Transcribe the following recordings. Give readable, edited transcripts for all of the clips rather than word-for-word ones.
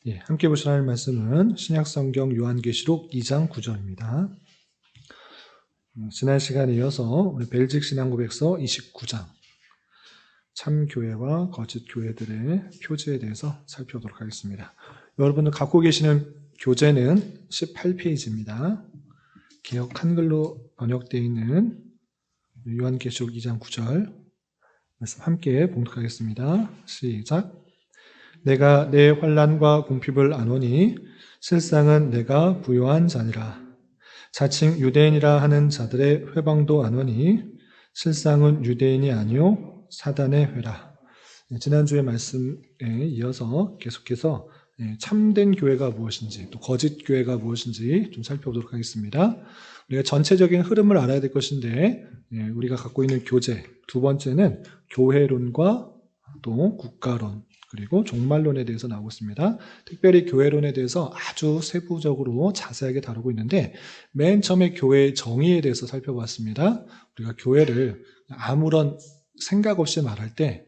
예, 함께 보실 하나님 말씀은 신약성경 요한계시록 2장 9절입니다. 지난 시간에 이어서 우리 벨직 신앙고백서 29장 참교회와 거짓 교회들의 표지에 대해서 살펴보도록 하겠습니다. 여러분들 갖고 계시는 교재는 18페이지입니다. 개역 한글로 번역되어 있는 요한계시록 2장 9절 말씀 함께 봉독하겠습니다. 시작. 내가 내 환난과 궁핍을 아노니 실상은 내가 부요한 자니라. 자칭 유대인이라 하는 자들의 회방도 아노니 실상은 유대인이 아니요 사단의 회라. 지난주의 말씀에 이어서 계속해서 참된 교회가 무엇인지 또 거짓 교회가 무엇인지 좀 살펴보도록 하겠습니다. 우리가 전체적인 흐름을 알아야 될 것인데 우리가 갖고 있는 교재 두 번째는 교회론과 또 국가론 그리고 종말론에 대해서 나오고 있습니다. 특별히 교회론에 대해서 아주 세부적으로 자세하게 다루고 있는데 맨 처음에 교회의 정의에 대해서 살펴봤습니다. 우리가 교회를 아무런 생각 없이 말할 때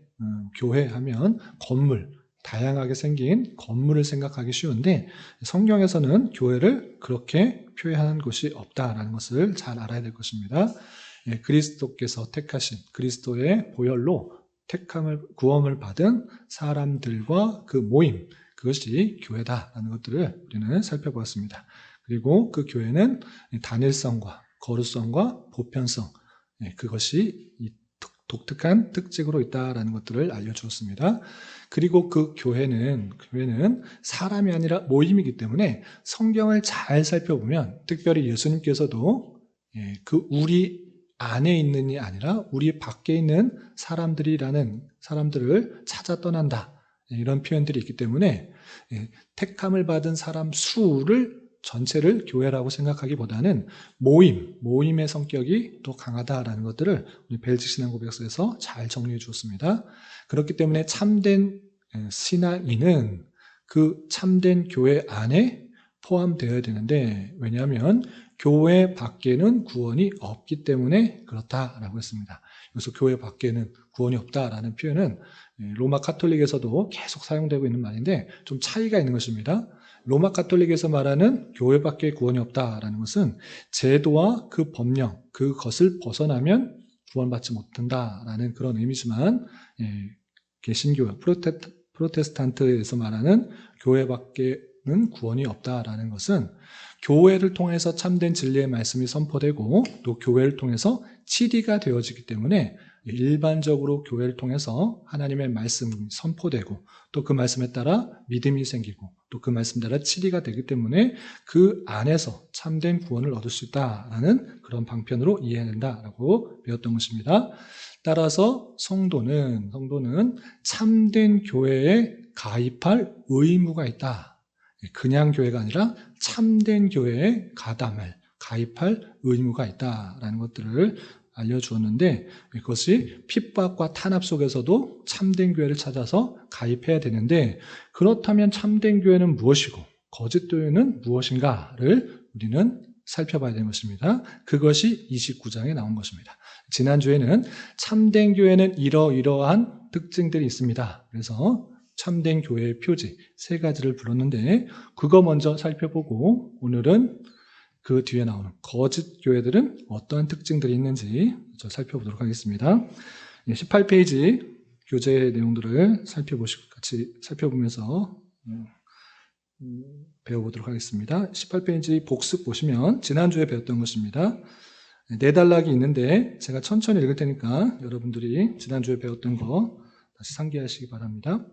교회 하면 건물, 다양하게 생긴 건물을 생각하기 쉬운데 성경에서는 교회를 그렇게 표현한 곳이 없다라는 것을 잘 알아야 될 것입니다. 그리스도께서 택하신 그리스도의 보혈로 택함을 구원을 받은 사람들과 그 모임 그것이 교회다라는 것들을 우리는 살펴보았습니다. 그리고 그 교회는 단일성과 거룩성과 보편성 그것이 독특한 특징으로 있다라는 것들을 알려주었습니다. 그리고 그 교회는 사람이 아니라 모임이기 때문에 성경을 잘 살펴보면 특별히 예수님께서도 그 우리 안에 있는이 아니라 우리 밖에 있는 사람들이라는 사람들을 찾아 떠난다. 이런 표현들이 있기 때문에 택함을 받은 사람 수를 전체를 교회라고 생각하기보다는 모임의 성격이 더 강하다라는 것들을 우리 벨직 신앙고백서에서 잘 정리해 주었습니다. 그렇기 때문에 참된 신앙인은 그 참된 교회 안에 포함되어야 되는데 왜냐하면 교회 밖에는 구원이 없기 때문에 그렇다라고 했습니다. 그래서 교회 밖에는 구원이 없다라는 표현은 로마 카톨릭에서도 계속 사용되고 있는 말인데 좀 차이가 있는 것입니다. 로마 카톨릭에서 말하는 교회 밖에 구원이 없다라는 것은 제도와 그 법령, 그것을 벗어나면 구원받지 못한다라는 그런 의미지만 개신교, 프로테스탄트에서 말하는 교회 밖에는 구원이 없다라는 것은 교회를 통해서 참된 진리의 말씀이 선포되고 또 교회를 통해서 치리가 되어지기 때문에 일반적으로 교회를 통해서 하나님의 말씀이 선포되고 또 그 말씀에 따라 믿음이 생기고 또 그 말씀 따라 치리가 되기 때문에 그 안에서 참된 구원을 얻을 수 있다라는 그런 방편으로 이해해야 된다라고 배웠던 것입니다. 따라서 성도는 참된 교회에 가입할 의무가 있다. 그냥 교회가 아니라 참된 교회에 가입할 의무가 있다라는 것들을 알려주었는데 그것이 핍박과 탄압 속에서도 참된 교회를 찾아서 가입해야 되는데 그렇다면 참된 교회는 무엇이고 거짓 교회는 무엇인가를 우리는 살펴봐야 되는 것입니다. 그것이 29장에 나온 것입니다. 지난주에는 참된 교회는 이러이러한 특징들이 있습니다. 그래서 참된 교회의 표지 3가지를 불렀는데 그거 먼저 살펴보고 오늘은 그 뒤에 나오는 거짓 교회들은 어떠한 특징들이 있는지 살펴보도록 하겠습니다. 18페이지 교재 내용들을 같이 살펴보면서 배워보도록 하겠습니다. 18페이지 복습 보시면 지난주에 배웠던 것입니다. 4단락이 있는데 제가 천천히 읽을 테니까 여러분들이 지난주에 배웠던 거 다시 상기하시기 바랍니다.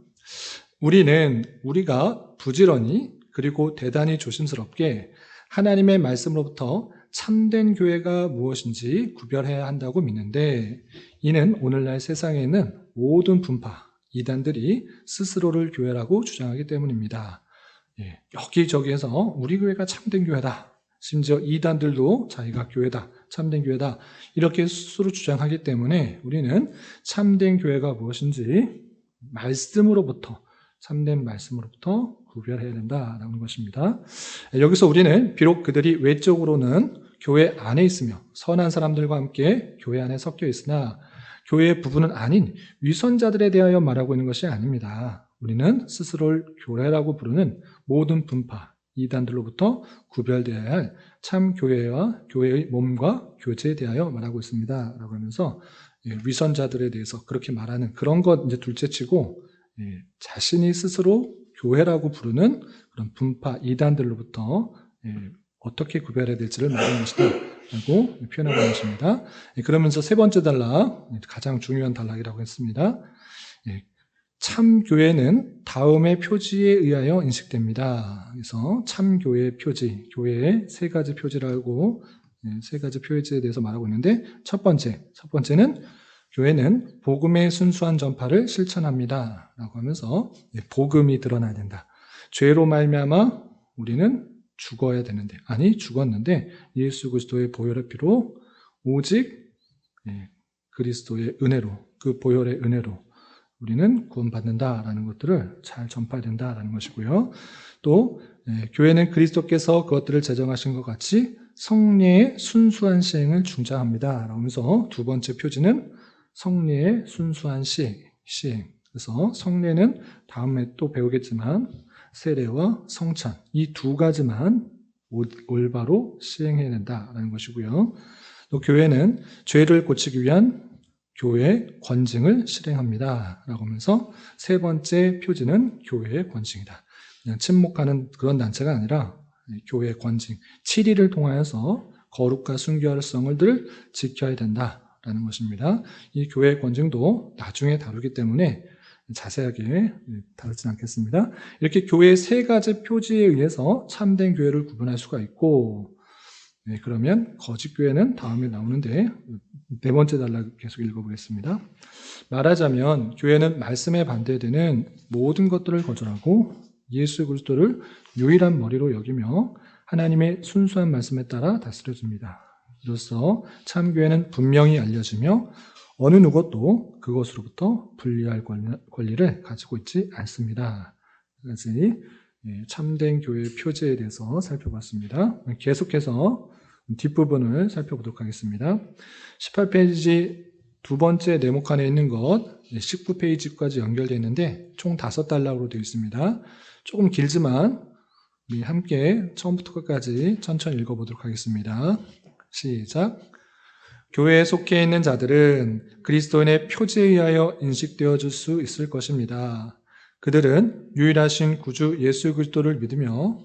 우리가 부지런히 그리고 대단히 조심스럽게 하나님의 말씀으로부터 참된 교회가 무엇인지 구별해야 한다고 믿는데 이는 오늘날 세상에 있는 모든 분파, 이단들이 스스로를 교회라고 주장하기 때문입니다. 여기저기에서 우리 교회가 참된 교회다. 심지어 이단들도 자기가 교회다, 참된 교회다 이렇게 스스로 주장하기 때문에 우리는 참된 교회가 무엇인지 참된 말씀으로부터 구별해야 된다라는 것입니다. 여기서 우리는 비록 그들이 외적으로는 교회 안에 있으며 선한 사람들과 함께 교회 안에 섞여 있으나 교회의 부분은 아닌 위선자들에 대하여 말하고 있는 것이 아닙니다. 우리는 스스로를 교회라고 부르는 모든 분파, 이단들로부터 구별되어야 할 참 교회와 교회의 몸과 교제에 대하여 말하고 있습니다. 라고 하면서 위선자들에 대해서 그렇게 말하는 그런 것 이제 둘째치고 자신이 스스로 교회라고 부르는 그런 분파, 이단들로부터 어떻게 구별해야 될지를 말하는 것이다. 라고 표현하고 있는 것입니다. 그러면서 세 번째 단락, 가장 중요한 단락이라고 했습니다. 참교회는 다음의 표지에 의하여 인식됩니다. 그래서 참교회 표지, 교회의 세 가지 표지라고 세 가지 표지에 대해서 말하고 있는데 첫 번째는 교회는 복음의 순수한 전파를 실천합니다. 라고 하면서 복음이 드러나야 된다. 죄로 말미암아 우리는 죽어야 되는데, 아니 죽었는데 예수 그리스도의 보혈의 피로 오직 그리스도의 은혜로, 그 보혈의 은혜로 우리는 구원받는다라는 것들을 잘 전파해야 된다라는 것이고요. 또 교회는 그리스도께서 그것들을 제정하신 것 같이 성례의 순수한 시행을 중장합니다. 라면서 두 번째 표지는 성례의 순수한 시행. 그래서 성례는 다음에 또 배우겠지만 세례와 성찬 이 두 가지만 올바로 시행해야 된다라는 것이고요. 또 교회는 죄를 고치기 위한 교회의 권징을 실행합니다. 라고 하면서 세 번째 표지는 교회의 권징이다. 그냥 침묵하는 그런 단체가 아니라 교회의 권징, 7일을 통하여서 거룩과 순결성을 지켜야 된다라는 것입니다. 이 교회의 권징도 나중에 다루기 때문에 자세하게 다루진 않겠습니다. 이렇게 교회의 세 가지 표지에 의해서 참된 교회를 구분할 수가 있고, 그러면 거짓 교회는 다음에 나오는데 네 번째 단락 계속 읽어보겠습니다. 말하자면 교회는 말씀에 반대되는 모든 것들을 거절하고 예수 그리스도를 유일한 머리로 여기며 하나님의 순수한 말씀에 따라 다스려줍니다. 이로써 참교회는 분명히 알려지며 어느 누구도 그것으로부터 분리할 권리를 가지고 있지 않습니다. 여기까지 참된 교회의 표지에 대해서 살펴봤습니다. 계속해서 뒷부분을 살펴보도록 하겠습니다. 18페이지 두 번째 네모칸에 있는 것 19페이지까지 연결되어 있는데 총 5단락으로 되어 있습니다. 조금 길지만 우리 함께 처음부터 끝까지 천천히 읽어보도록 하겠습니다. 시작. 교회에 속해 있는 자들은 그리스도인의 표지에 의하여 인식되어질 수 있을 것입니다. 그들은 유일하신 구주 예수 그리스도를 믿으며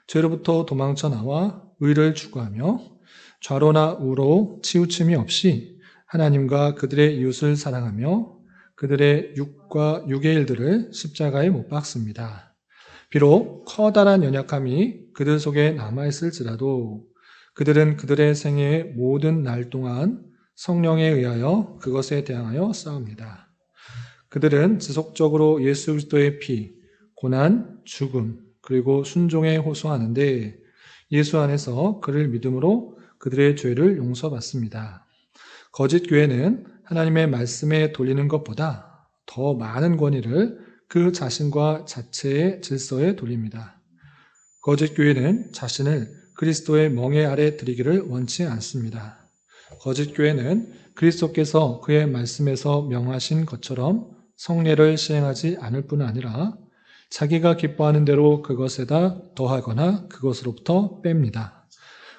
죄로부터 도망쳐 나와 의를 추구하며 좌로나 우로 치우침이 없이 하나님과 그들의 이웃을 사랑하며 그들의 육과 육의 일들을 십자가에 못 박습니다. 비록 커다란 연약함이 그들 속에 남아있을지라도 그들은 그들의 생애의 모든 날 동안 성령에 의하여 그것에 대항하여 싸웁니다. 그들은 지속적으로 예수 그리스도의 피, 고난, 죽음, 그리고 순종에 호소하는데 예수 안에서 그를 믿음으로 그들의 죄를 용서받습니다. 거짓 교회는 하나님의 말씀에 돌리는 것보다 더 많은 권위를 그 자신과 자체의 질서에 돌립니다. 거짓 교회는 자신을 그리스도의 멍에 아래 드리기를 원치 않습니다. 거짓 교회는 그리스도께서 그의 말씀에서 명하신 것처럼 성례를 시행하지 않을 뿐 아니라 자기가 기뻐하는 대로 그것에다 더하거나 그것으로부터 뺍니다.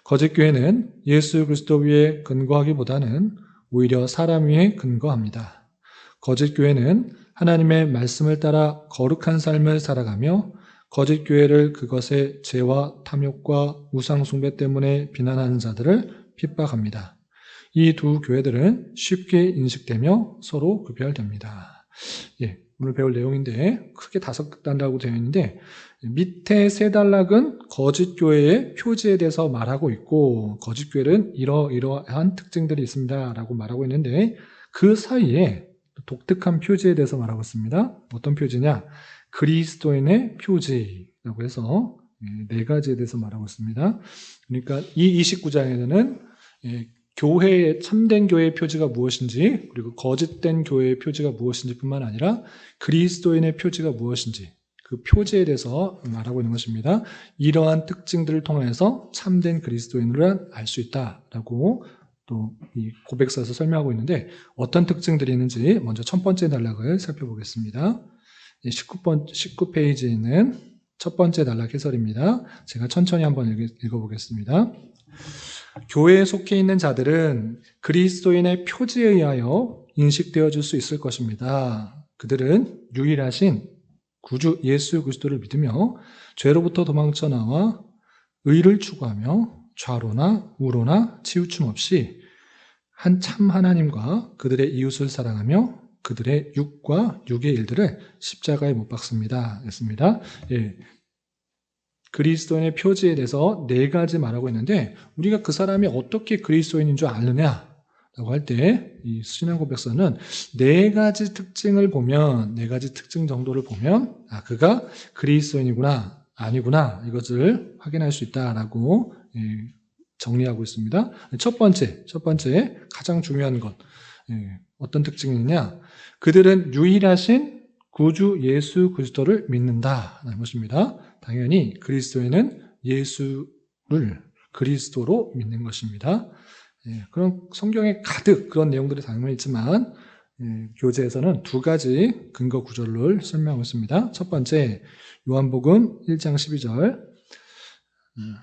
거짓 교회는 예수 그리스도 위에 근거하기보다는 오히려 사람 위에 근거합니다. 거짓 교회는 하나님의 말씀을 따라 거룩한 삶을 살아가며 거짓 교회를 그것의 죄와 탐욕과 우상 숭배 때문에 비난하는 자들을 핍박합니다. 이 두 교회들은 쉽게 인식되며 서로 구별됩니다. 오늘 배울 내용인데 크게 5단락으로 되어 있는데 밑에 3단락은 거짓 교회의 표지에 대해서 말하고 있고 거짓 교회는 이러이러한 특징들이 있습니다 라고 말하고 있는데 그 사이에 독특한 표지에 대해서 말하고 있습니다. 어떤 표지냐? 그리스도인의 표지라고 해서 4가지에 대해서 말하고 있습니다. 그러니까 이 29장에는 교회의 참된 교회의 표지가 무엇인지 그리고 거짓된 교회의 표지가 무엇인지 뿐만 아니라 그리스도인의 표지가 무엇인지 그 표지에 대해서 말하고 있는 것입니다. 이러한 특징들을 통해서 참된 그리스도인을 알 수 있다라고 또 이 고백서에서 설명하고 있는데 어떤 특징들이 있는지 먼저 첫 번째 단락을 살펴보겠습니다. 19페이지에 있는 첫 번째 단락 해설입니다. 제가 천천히 한번 읽어보겠습니다. 교회에 속해 있는 자들은 그리스도인의 표지에 의하여 인식되어질 수 있을 것입니다. 그들은 유일하신 구주 예수 그리스도를 믿으며 죄로부터 도망쳐 나와 의를 추구하며 좌로나 우로나 치우침 없이 참 하나님과 그들의 이웃을 사랑하며 그들의 육과 육의 일들을 십자가에 못 박습니다. 했습니다. 예. 그리스도인의 표지에 대해서 네 가지 말하고 있는데 우리가 그 사람이 어떻게 그리스도인인 줄 아느냐 라고 할 때 이 신앙 고백서는 네 가지 특징을 보면 네 가지 특징 정도를 보면 그가 그리스도인이구나 아니구나 이것을 확인할 수 있다라고 정리하고 있습니다. 첫 번째 가장 중요한 것 어떤 특징이냐? 그들은 유일하신 구주 예수 그리스도를 믿는다라는 것입니다. 당연히 그리스도인은 예수를 그리스도로 믿는 것입니다. 그런 성경에 가득 그런 내용들이 당연히 있지만 교재에서는 두 가지 근거 구절을 설명하고 있습니다. 첫 번째 요한복음 1장 12절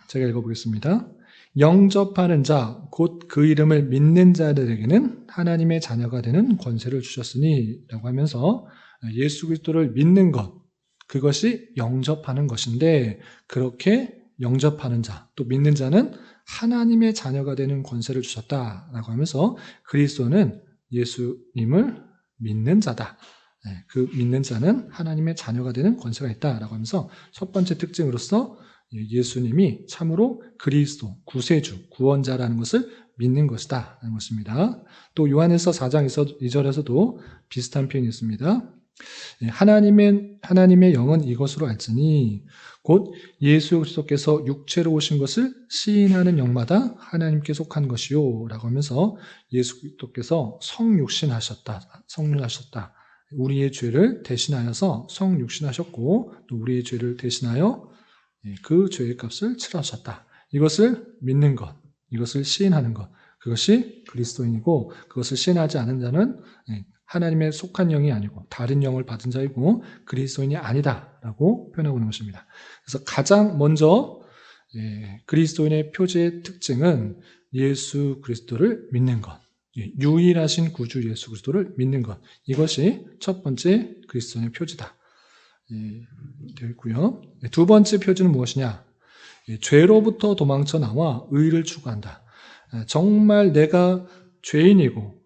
제가 읽어보겠습니다. 영접하는 자, 곧 그 이름을 믿는 자들에게는 하나님의 자녀가 되는 권세를 주셨으니 라고 하면서 예수 그리스도를 믿는 것, 그것이 영접하는 것인데 그렇게 영접하는 자, 또 믿는 자는 하나님의 자녀가 되는 권세를 주셨다라고 하면서 그리스도는 예수님을 믿는 자다. 그 믿는 자는 하나님의 자녀가 되는 권세가 있다라고 하면서 첫 번째 특징으로서 예수님이 참으로 그리스도, 구세주, 구원자라는 것을 믿는 것이다 라는 것입니다. 또 요한일서 4장 2절에서도 비슷한 표현이 있습니다. 하나님의 영은 이것으로 알지니 곧 예수 그리스도께서 육체로 오신 것을 시인하는 영마다 하나님께 속한 것이요 라고 하면서 예수 그리스도께서 성육신하셨다. 우리의 죄를 대신하여서 성육신하셨고 또 우리의 죄를 대신하여 그 죄의 값을 치르셨다. 이것을 믿는 것, 이것을 시인하는 것, 그것이 그리스도인이고 그것을 시인하지 않은 자는 하나님의 속한 영이 아니고 다른 영을 받은 자이고 그리스도인이 아니다라고 표현하고 있는 것입니다. 그래서 가장 먼저 그리스도인의 표지의 특징은 예수 그리스도를 믿는 것, 유일하신 구주 예수 그리스도를 믿는 것, 이것이 첫 번째 그리스도인의 표지다. 되어 있고요. 두 번째 표지는 무엇이냐? 죄로부터 도망쳐 나와 의를 추구한다. 정말 내가 죄인이고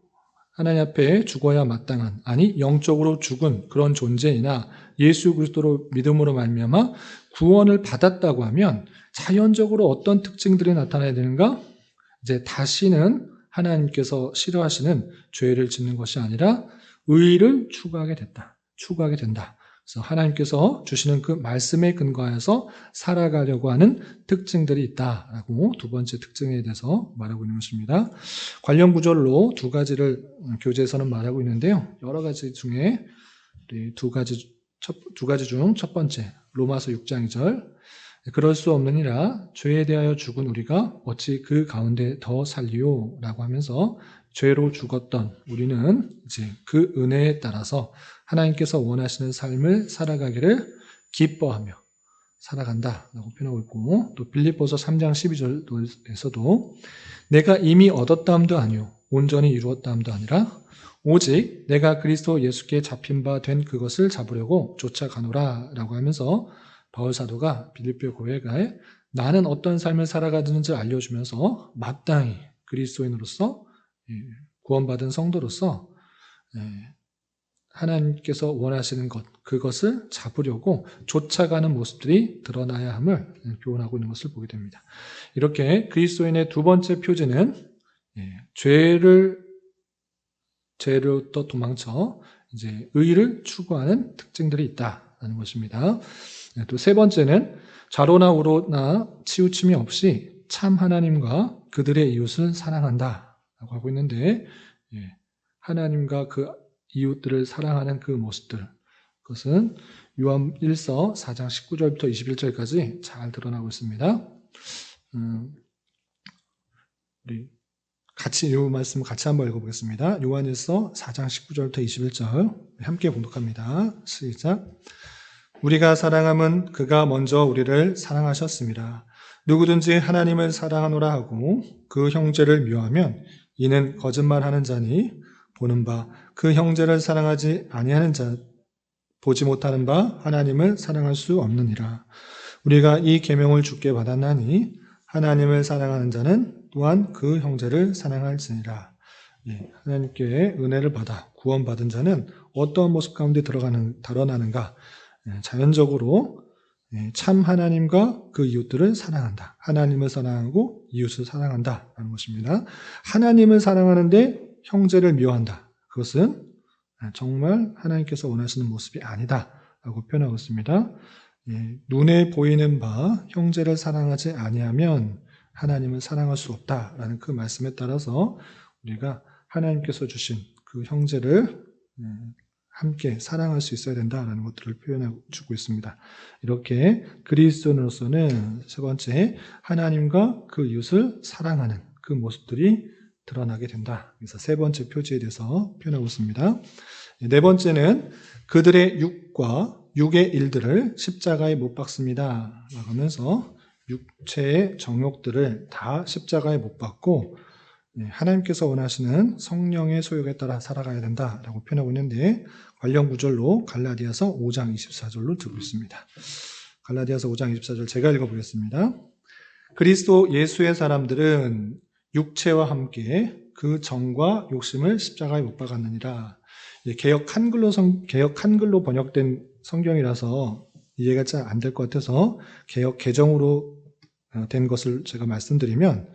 하나님 앞에 죽어야 마땅한, 아니 영적으로 죽은 그런 존재이나 예수 그리스도로 믿음으로 말미암아 구원을 받았다고 하면 자연적으로 어떤 특징들이 나타나야 되는가? 이제 다시는 하나님께서 싫어하시는 죄를 짓는 것이 아니라 의를 추구하게 된다. 그래서 하나님께서 주시는 그 말씀에 근거하여서 살아가려고 하는 특징들이 있다라고 두 번째 특징에 대해서 말하고 있는 것입니다. 관련 구절로 두 가지를 교재에서는 말하고 있는데요. 여러 가지 중에 두 가지 중 첫 번째 로마서 6장 2절 그럴 수 없느니라 죄에 대하여 죽은 우리가 어찌 그 가운데 더 살리요 라고 하면서 죄로 죽었던 우리는 이제 그 은혜에 따라서 하나님께서 원하시는 삶을 살아가기를 기뻐하며 살아간다라고 표현하고 있고 또 빌립보서 3장 12절에서도 내가 이미 얻었다함도 아니요 온전히 이루었다함도 아니라 오직 내가 그리스도 예수께 잡힌 바 된 그것을 잡으려고 쫓아가노라 라고 하면서 바울 사도가 빌립보 교회에 나는 어떤 삶을 살아가는지 알려주면서 마땅히 그리스도인으로서 구원받은 성도로서 하나님께서 원하시는 것, 그것을 잡으려고 쫓아가는 모습들이 드러나야 함을 교훈하고 있는 것을 보게 됩니다. 이렇게 그리스도인의 두 번째 표지는 죄로부터 도망쳐 이제 의를 추구하는 특징들이 있다는 것입니다. 또 세 번째는 좌로나 우로나 치우침이 없이 참 하나님과 그들의 이웃을 사랑한다라고 하고 있는데 하나님과 그 이웃들을 사랑하는 그 모습들 그것은 요한 1서 4장 19절부터 21절까지 잘 드러나고 있습니다. 우리 이 말씀 같이 한번 읽어보겠습니다. 요한일서 4장 19절부터 21절 함께 봉독합니다. 시작. 우리가 사랑함은 그가 먼저 우리를 사랑하셨습니다. 누구든지 하나님을 사랑하노라 하고 그 형제를 미워하면 이는 거짓말하는 자니 보는 바 그 형제를 사랑하지 아니하는 자 보지 못하는 바 하나님을 사랑할 수 없느니라. 우리가 이 계명을 주께 받았나니 하나님을 사랑하는 자는 또한 그 형제를 사랑할지니라. 하나님께 은혜를 받아 구원받은 자는 어떠한 모습 가운데 드러나는가? 자연적으로 참 하나님과 그 이웃들을 사랑한다. 하나님을 사랑하고 이웃을 사랑한다 라는 것입니다. 하나님을 사랑하는데 형제를 미워한다. 그것은 정말 하나님께서 원하시는 모습이 아니다 라고 표현하고 있습니다. 눈에 보이는 바 형제를 사랑하지 아니하면 하나님을 사랑할 수 없다라는 그 말씀에 따라서 우리가 하나님께서 주신 그 형제를 함께 사랑할 수 있어야 된다라는 것들을 표현해주고 있습니다. 이렇게 그리스도인으로서는 세 번째, 하나님과 그 이웃을 사랑하는 그 모습들이 드러나게 된다. 그래서 세 번째 표지에 대해서 표현하고 있습니다. 네 번째는 그들의 육의 일들을 십자가에 못 박습니다. 라고 하면서 육체의 정욕들을 다 십자가에 못 박고 하나님께서 원하시는 성령의 소욕에 따라 살아가야 된다라고 표현하고 있는데 관련 구절로 갈라디아서 5장 24절로 두고 있습니다. 갈라디아서 5장 24절 제가 읽어보겠습니다. 그리스도 예수의 사람들은 육체와 함께 그 정과 욕심을 십자가에 못 박았느니라. 개역 한글로 번역된 성경이라서 이해가 잘 안 될 것 같아서 개역 개정으로 된 것을 제가 말씀드리면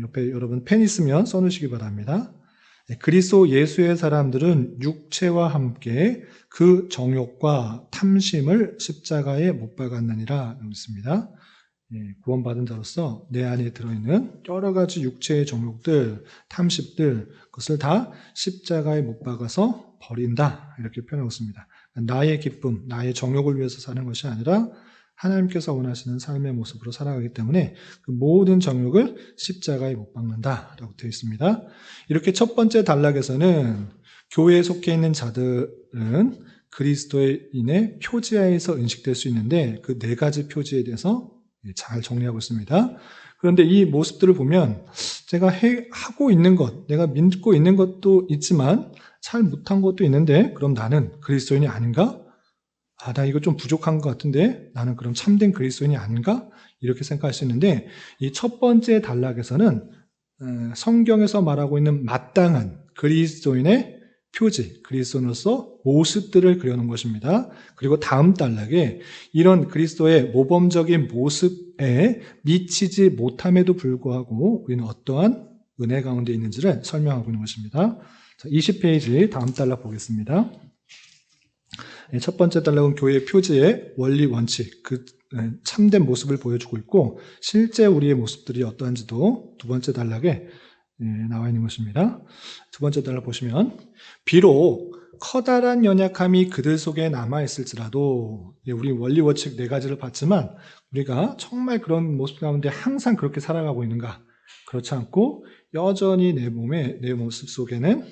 옆에 여러분 펜 있으면 써놓으시기 바랍니다. 그리스도 예수의 사람들은 육체와 함께 그 정욕과 탐심을 십자가에 못 박았느니라 있습니다. 구원받은 자로서 내 안에 들어있는 여러 가지 육체의 정욕들, 탐심들, 그것을 다 십자가에 못 박아서 버린다. 이렇게 표현하고 있습니다. 나의 기쁨, 나의 정욕을 위해서 사는 것이 아니라 하나님께서 원하시는 삶의 모습으로 살아가기 때문에 그 모든 정욕을 십자가에 못 박는다라고 되어 있습니다. 이렇게 첫 번째 단락에서는 교회에 속해 있는 자들은 그리스도인의 표지하에서 인식될 수 있는데 그 네 가지 표지에 대해서 잘 정리하고 있습니다. 그런데 이 모습들을 보면 제가 하고 있는 것, 내가 믿고 있는 것도 있지만 잘 못한 것도 있는데 그럼 나는 그리스도인이 아닌가? 나 이거 좀 부족한 것 같은데 나는 그럼 참된 그리스도인이 아닌가? 이렇게 생각할 수 있는데 이 첫 번째 단락에서는 성경에서 말하고 있는 마땅한 그리스도인의 표지, 그리스도인으로서 모습들을 그려놓은 것입니다. 그리고 다음 단락에 이런 그리스도의 모범적인 모습에 미치지 못함에도 불구하고 우리는 어떠한 은혜 가운데 있는지를 설명하고 있는 것입니다. 20페이지 다음 단락 보겠습니다. 첫 번째 단락은 교회의 표지의 원리 원칙, 그 참된 모습을 보여주고 있고 실제 우리의 모습들이 어떠한지도 두 번째 단락에 나와 있는 것입니다. 두 번째 단락 보시면 비록 커다란 연약함이 그들 속에 남아있을지라도 우리 원리 원칙 네 가지를 봤지만 우리가 정말 그런 모습 가운데 항상 그렇게 살아가고 있는가? 그렇지 않고 여전히 내 모습 속에는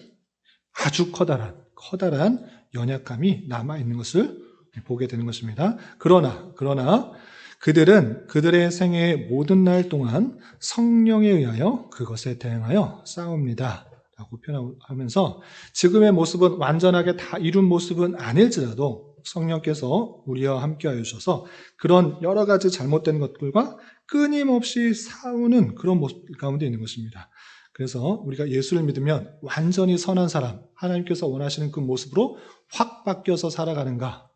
아주 커다란 연약함이 남아있는 것을 보게 되는 것입니다. 그러나 그들은 그들의 생애의 모든 날 동안 성령에 의하여 그것에 대응하여 싸웁니다. 라고 표현하면서 지금의 모습은 완전하게 다 이룬 모습은 아닐지라도 성령께서 우리와 함께하여 주셔서 그런 여러 가지 잘못된 것들과 끊임없이 싸우는 그런 모습 가운데 있는 것입니다. 그래서 우리가 예수를 믿으면 완전히 선한 사람, 하나님께서 원하시는 그 모습으로 확 바뀌어서 살아가는가?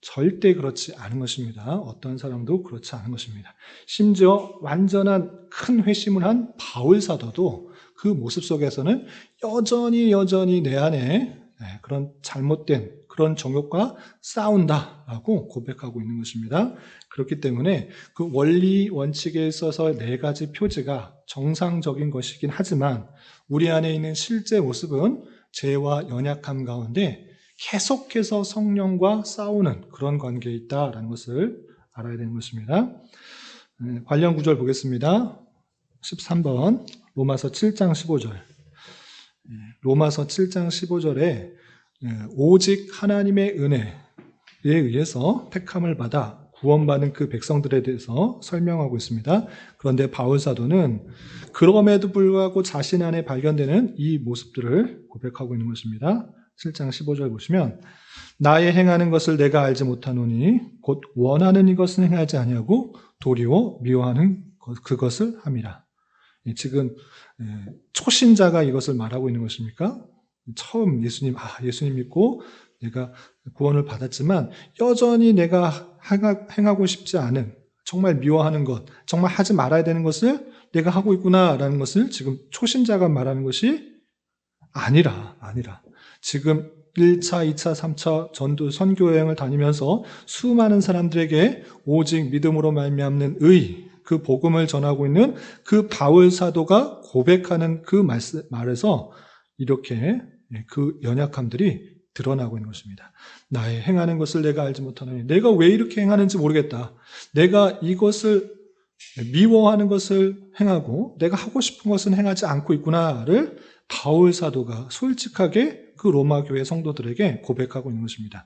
절대 그렇지 않은 것입니다. 어떤 사람도 그렇지 않은 것입니다. 심지어 완전한 큰 회심을 한 바울 사도도 그 모습 속에서는 여전히 내 안에 그런 잘못된 그런 정욕과 싸운다라고 고백하고 있는 것입니다. 그렇기 때문에 그 원리 원칙에 있어서 네 가지 표지가 정상적인 것이긴 하지만 우리 안에 있는 실제 모습은 죄와 연약함 가운데 계속해서 성령과 싸우는 그런 관계에 있다라는 것을 알아야 되는 것입니다. 관련 구절 보겠습니다. 13번 로마서 7장 15절. 로마서 7장 15절에 오직 하나님의 은혜에 의해서 택함을 받아 구원받은 그 백성들에 대해서 설명하고 있습니다. 그런데 바울 사도는 그럼에도 불구하고 자신 안에 발견되는 이 모습들을 고백하고 있는 것입니다. 7장 15절 보시면 나의 행하는 것을 내가 알지 못하노니 곧 원하는 이것은 행하지 아니하고 도리어 미워하는 그것을 함이라. 지금 초신자가 이것을 말하고 있는 것입니까? 처음 예수님 믿고 내가 구원을 받았지만 여전히 내가 행하고 싶지 않은, 정말 미워하는 것, 정말 하지 말아야 되는 것을 내가 하고 있구나라는 것을 지금 초신자가 말하는 것이 아니라 지금 1차, 2차, 3차 전도 선교 여행을 다니면서 수많은 사람들에게 오직 믿음으로 말미암는 의, 그 복음을 전하고 있는 그 바울 사도가 고백하는 그 말에서 이렇게 그 연약함들이 드러나고 있는 것입니다. 나의 행하는 것을 내가 알지 못하노니, 내가 왜 이렇게 행하는지 모르겠다. 내가 이것을 미워하는 것을 행하고 내가 하고 싶은 것은 행하지 않고 있구나를 바울 사도가 솔직하게 그 로마 교회 성도들에게 고백하고 있는 것입니다.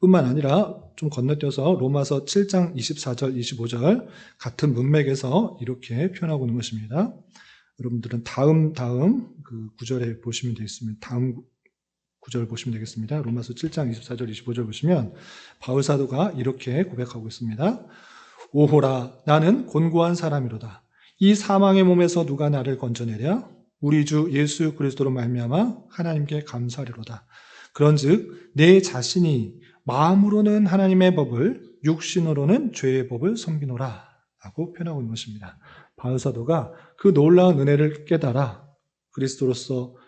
뿐만 아니라 좀 건너뛰어서 로마서 7장 24절, 25절 같은 문맥에서 이렇게 표현하고 있는 것입니다. 여러분들은 다음 그 구절에 보시면 되겠습니다. 다음 구절 보시면 되겠습니다. 로마서 7장 24절, 25절 보시면 바울 사도가 이렇게 고백하고 있습니다. 오호라, 나는 곤고한 사람이로다. 이 사망의 몸에서 누가 나를 건져내랴? 우리 주 예수 그리스도로 말미암아 하나님께 감사하리로다. 그런즉 내 자신이 마음으로는 하나님의 법을, 육신으로는 죄의 법을 섬기노라 라고 표현하고 있는 것입니다. 바울 사도가 그 놀라운 은혜를 깨달아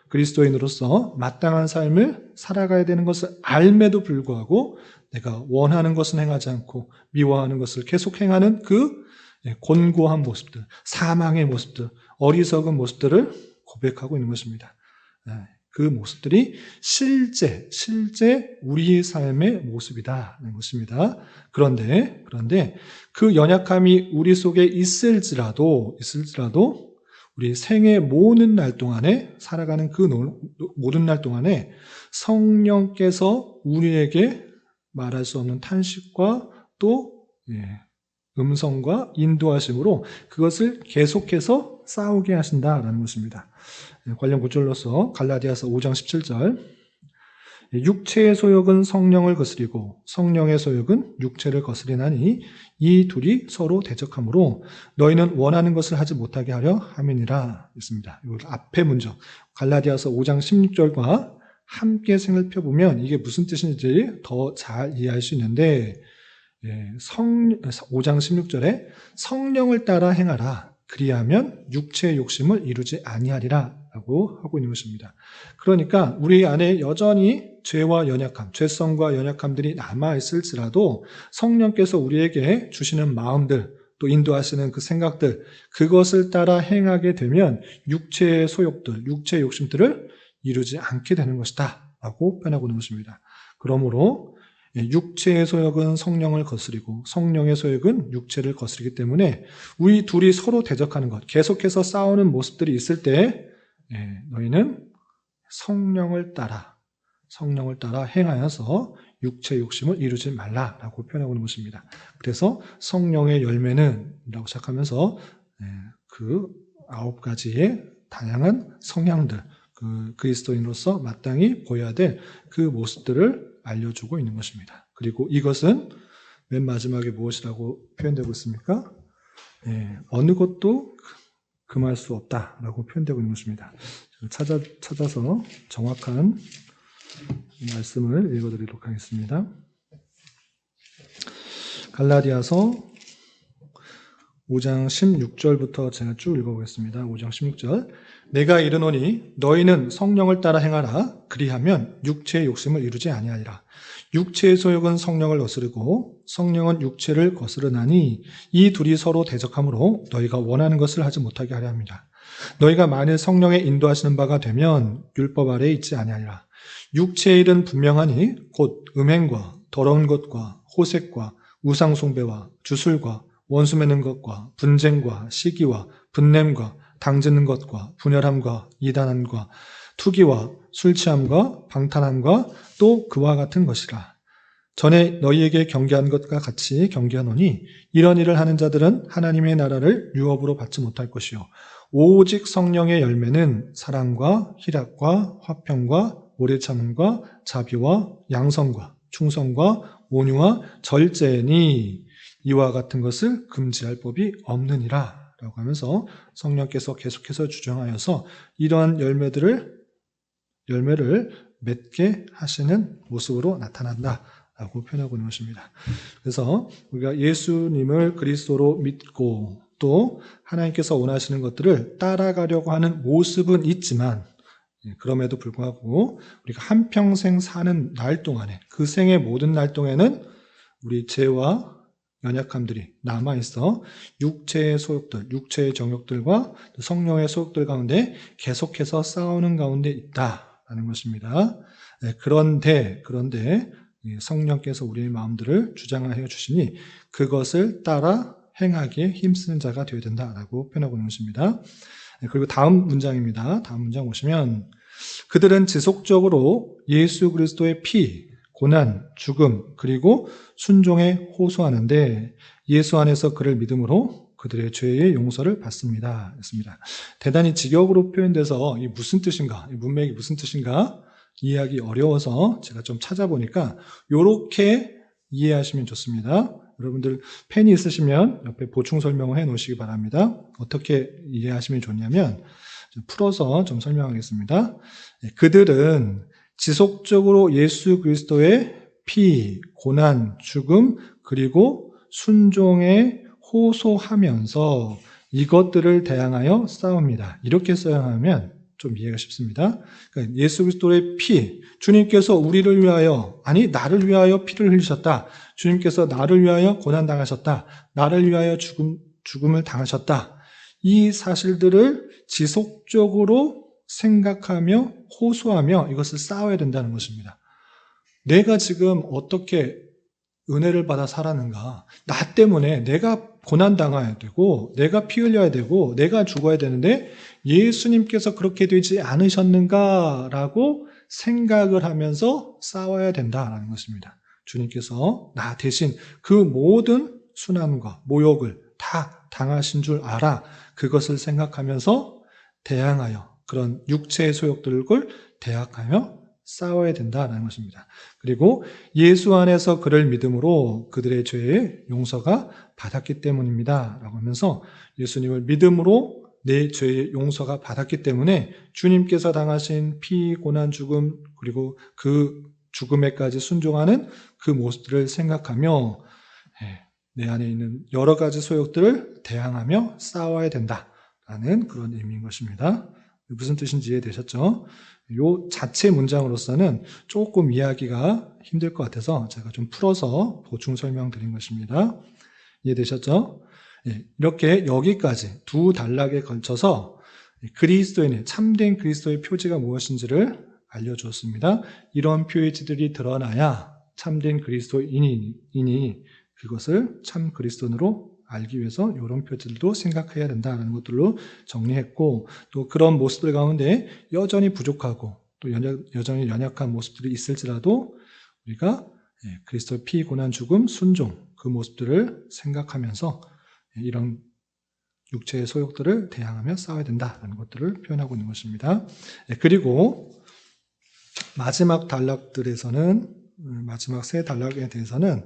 그리스도인으로서 마땅한 삶을 살아가야 되는 것을 알매도 불구하고 내가 원하는 것은 행하지 않고 미워하는 것을 계속 행하는 그 곤고한 모습들, 사망의 모습들, 어리석은 모습들을 고백하고 있는 것입니다. 그 모습들이 실제 우리의 삶의 모습이다는 것입니다. 그런데 그 연약함이 우리 속에 있을지라도 우리 생애 모든 날 동안에 살아가는 그 모든 날 동안에 성령께서 우리에게 말할 수 없는 탄식과 또 음성과 인도하심으로 그것을 계속해서 싸우게 하신다라는 것입니다. 관련 구절로서 갈라디아서 5장 17절, 육체의 소욕은 성령을 거스리고 성령의 소욕은 육체를 거스리나니 이 둘이 서로 대적하므로 너희는 원하는 것을 하지 못하게 하려 함이니라 했습니다. 이 앞에 문장 갈라디아서 5장 16절과 함께 살펴보면 이게 무슨 뜻인지 더 잘 이해할 수 있는데, 5장 16절에 성령을 따라 행하라, 그리하면 육체의 욕심을 이루지 아니하리라 라고 하고 있는 것입니다. 그러니까 우리 안에 여전히 죄와 연약함, 죄성과 연약함들이 남아있을지라도 성령께서 우리에게 주시는 마음들, 또 인도하시는 그 생각들, 그것을 따라 행하게 되면 육체의 소욕들, 육체의 욕심들을 이루지 않게 되는 것이다 라고 표현하고 있는 것입니다. 그러므로 육체의 소욕은 성령을 거스리고 성령의 소욕은 육체를 거스리기 때문에 우리 둘이 서로 대적하는 것, 계속해서 싸우는 모습들이 있을 때 너희는 성령을 따라 행하여서 육체의 욕심을 이루지 말라라고 표현하고 있는 것입니다. 그래서 성령의 열매는 라고 시작하면서 그 9가지의 다양한 성향들, 그 그리스도인으로서 마땅히 보여야 될 그 모습들을 알려주고 있는 것입니다. 그리고 이것은 맨 마지막에 무엇이라고 표현되고 있습니까? 어느 것도 금할 수 없다라고 표현되고 있는 것입니다. 찾아서 정확한 말씀을 읽어드리도록 하겠습니다. 갈라디아서 5장 16절부터 제가 쭉 읽어보겠습니다. 5장 16절. 내가 이르노니 너희는 성령을 따라 행하라. 그리하면 육체의 욕심을 이루지 아니하리라. 육체의 소욕은 성령을 거스르고 성령은 육체를 거스르나니 이 둘이 서로 대적하므로 너희가 원하는 것을 하지 못하게 하려 합니다. 너희가 만일 성령의 인도하시는 바가 되면 율법 아래에 있지 아니하리라. 육체의 일은 분명하니 곧 음행과 더러운 것과 호색과 우상 숭배와 주술과 원수 맺는 것과 분쟁과 시기와 분냄과 당짓는 것과 분열함과 이단함과 투기와 술취함과 방탕함과 또 그와 같은 것이라. 전에 너희에게 경계한 것과 같이 경계하노니 이런 일을 하는 자들은 하나님의 나라를 유업으로 받지 못할 것이요 오직 성령의 열매는 사랑과 희락과 화평과 오래 참음과 자비와 양성과 충성과 온유와 절제니 이와 같은 것을 금지할 법이 없느니라 라고 하면서 성령께서 계속해서 주장하여서 이러한 열매를 맺게 하시는 모습으로 나타난다 라고 표현하고 있는 것입니다. 그래서 우리가 예수님을 그리스도로 믿고 또 하나님께서 원하시는 것들을 따라가려고 하는 모습은 있지만 그럼에도 불구하고 우리가 한평생 사는 날 동안에 그 생의 모든 날 동안에는 우리 죄와 연약함들이 남아있어 육체의 소욕들, 육체의 정욕들과 성령의 소욕들 가운데 계속해서 싸우는 가운데 있다라는 것입니다. 그런데 성령께서 우리의 마음들을 주장하여 주시니 그것을 따라 행하기에 힘쓰는 자가 되어야 된다라고 표현하고 있는 것입니다. 그리고 다음 문장입니다. 다음 문장 보시면 그들은 지속적으로 예수 그리스도의 피, 고난, 죽음, 그리고 순종에 호소하는데 예수 안에서 그를 믿음으로 그들의 죄의 용서를 받습니다. 했습니다. 대단히 직역으로 표현돼서 이 무슨 뜻인가, 이 문맥이 무슨 뜻인가 이해하기 어려워서 제가 좀 찾아보니까 이렇게 이해하시면 좋습니다. 여러분들 펜이 있으시면 옆에 보충 설명을 해 놓으시기 바랍니다. 어떻게 이해하시면 좋냐면 좀 풀어서 좀 설명하겠습니다. 그들은 지속적으로 예수 그리스도의 피, 고난, 죽음, 그리고 순종에 호소하면서 이것들을 대항하여 싸웁니다. 이렇게 써야 하면 좀 이해가 쉽습니다. 그러니까 예수 그리스도의 피, 주님께서 우리를 위하여, 아니 나를 위하여 피를 흘리셨다. 주님께서 나를 위하여 고난당하셨다. 나를 위하여 죽음을 당하셨다. 이 사실들을 지속적으로 생각하며 호소하며 이것을 쌓아야 된다는 것입니다. 내가 지금 어떻게 은혜를 받아 살았는가? 나 때문에 내가 고난당해야 되고 내가 피 흘려야 되고 내가 죽어야 되는데 예수님께서 그렇게 되지 않으셨는가라고 생각을 하면서 싸워야 된다라는 것입니다. 주님께서 나 대신 그 모든 순환과 모욕을 다 당하신 줄 알아. 그것을 생각하면서 대항하여 그런 육체의 소욕들을 대항하여 싸워야 된다는 것입니다. 그리고 예수 안에서 그를 믿음으로 그들의 죄의 용서가 받았기 때문입니다. 라고 하면서 예수님을 믿음으로 내 죄의 용서가 받았기 때문에 주님께서 당하신 피, 고난, 죽음 그리고 그 죽음에까지 순종하는 그 모습들을 생각하며 내 안에 있는 여러 가지 소욕들을 대항하며 싸워야 된다라는 그런 의미인 것입니다. 무슨 뜻인지 이해되셨죠? 요 자체 문장으로서는 조금 이해하기가 힘들 것 같아서 제가 좀 풀어서 보충 설명드린 것입니다. 이해되셨죠? 이렇게 여기까지 두 단락에 걸쳐서 그리스도인의 참된 그리스도의 표지가 무엇인지를 알려주었습니다. 이런 표지들이 드러나야 참된 그리스도인이 그것을 참 그리스도인으로 알기 위해서 이런 표지들도 생각해야 된다는 것들로 정리했고 또 그런 모습들 가운데 여전히 부족하고 또 여전히 연약한 모습들이 있을지라도 우리가 그리스도의 피, 고난, 죽음, 순종 그 모습들을 생각하면서 이런 육체의 소욕들을 대항하며 싸워야 된다는 것들을 표현하고 있는 것입니다. 그리고 마지막 단락들에서는 마지막 세 단락에 대해서는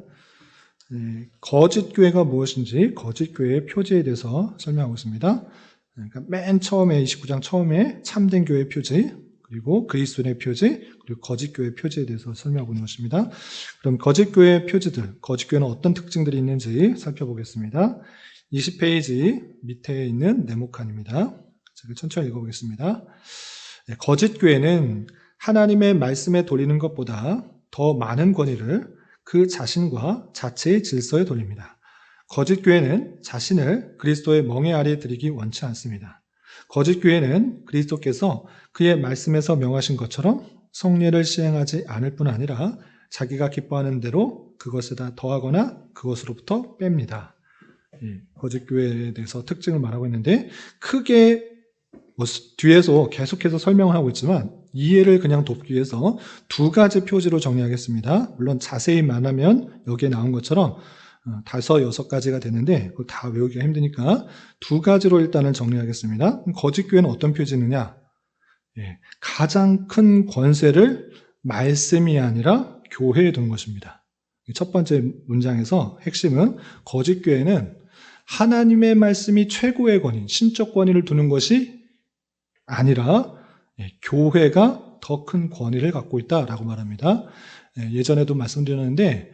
거짓 교회가 무엇인지 거짓 교회의 표지에 대해서 설명하고 있습니다. 그러니까 맨 처음에 29장 처음에 참된 교회의 표지 그리고 그리스도인의 표지 그리고 거짓 교회의 표지에 대해서 설명하고 있는 것입니다. 그럼 거짓 교회의 표지들, 거짓 교회는 어떤 특징들이 있는지 살펴보겠습니다. 20페이지 밑에 있는 네모칸입니다. 제가 천천히 읽어보겠습니다. 거짓 교회는 하나님의 말씀에 돌리는 것보다 더 많은 권위를 그 자신과 자체의 질서에 돌립니다. 거짓 교회는 자신을 그리스도의 멍에 아래 드리기 원치 않습니다. 거짓 교회는 그리스도께서 그의 말씀에서 명하신 것처럼 성례를 시행하지 않을 뿐 아니라 자기가 기뻐하는 대로 그것에다 더하거나 그것으로부터 뺍니다. 거짓 교회에 대해서 특징을 말하고 있는데 크게 뒤에서 계속해서 설명을 하고 있지만 이해를 그냥 돕기 위해서 두 가지 표지로 정리하겠습니다. 물론 자세히 말하면 여기에 나온 것처럼 5, 6가지가 되는데 그걸 다 외우기가 힘드니까 두 가지로 일단은 정리하겠습니다. 거짓 교회는 어떤 표지느냐? 가장 큰 권세를 말씀이 아니라 교회에 두는 것입니다. 첫 번째 문장에서 핵심은 거짓 교회는 하나님의 말씀이 최고의 권위, 신적 권위를 두는 것이 아니라 교회가 더 큰 권위를 갖고 있다라고 말합니다. 예전에도 말씀드렸는데